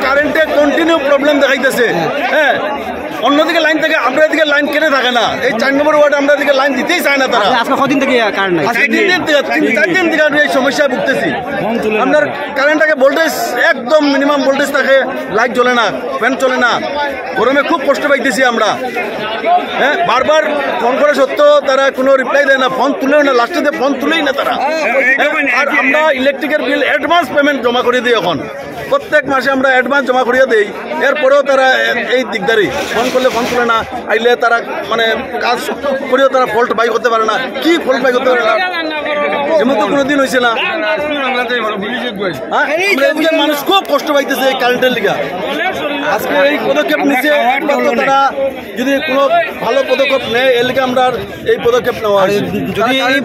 কারেন্টে continue problem দেখাইতেছে। হ্যাঁ, অন্যদিকে লাইন থেকে আমরা এদিকে লাইন কেটে থাকে না, এই 4 নম্বর ওয়ার্ডে আমরা এদিকে লাইন দিতেই চায় না তারা। আজকে কদিন থেকে কারেন্ট নাই? 3 দিন থেকে 4 দিন থেকে এই সমস্যায় ভুগতেছি। আপনার কারেন্টটাকে ভোল্টেজ একদম মিনিমাম ভোল্টেজ থাকে, লাইট জ্বলে না, ফ্যান চলে না, গরমে খুব কষ্ট পাইতেছি আমরা। হ্যাঁ, বারবার ফোন করে সত্ত্বেও তারা কোনো রিপ্লাই দেয় না, ফোন তুলেও না, লাস্টে ফোন তুলেই না তারা। আর আমরা ইলেকট্রিকের বিল অ্যাডভান্স পেমেন্ট জমা করে দিই, এখন প্রত্যেক মাসে আমরা অ্যাডভান্স জমা করিয়ে দিই। এরপরেও তারা এই দিকদারি, ফোন করলে ফোন তুলে না, আইলে তারা মানে কাজ করেও তারা ফল্ট বাই করতে পারে না। কি ফল্ট বাই করতে পারে না এমন তো কোনোদিন হয়েছে না। মানুষ খুব কষ্ট পাইতেছে এই কারেন্টের লিগা। আজকে এই পদক্ষেপ নিচ্ছে, তারা যদি কোনো ভালো পদক্ষেপ নেয় এর লিগে আমরা এই পদক্ষেপ নেওয়া। যদি এই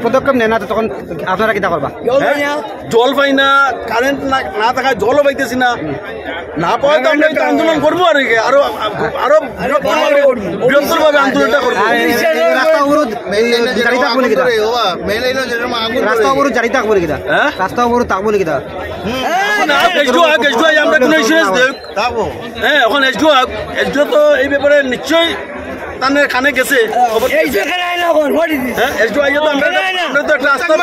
পদক্ষেপ নেয় না তখন আপনারা কিটা করবা? জল পাই না, কারেন্ট না থাকায় জলও পাইতেছি না, না পাওয়া তো আমরা আন্দোলন করবো। আর আরো আরো বৃহত্তর ভাবে আন্দোলনটা করবো। রাস্তা অবরোধ জারি থাকবো নাকি? রাস্তা অবরোধ জারি থাকবো নাকি? রাস্তা অবরোধ থাকবো নাকি? আমরা কোনো ইন্স্যুরেন্স দেব। হ্যাঁ, এখন এসডিও তো এই ব্যাপারে নিশ্চয়ই তাদের কানে গেছে। এসডিও আইয়া তো আমরা তো একটা রাস্তা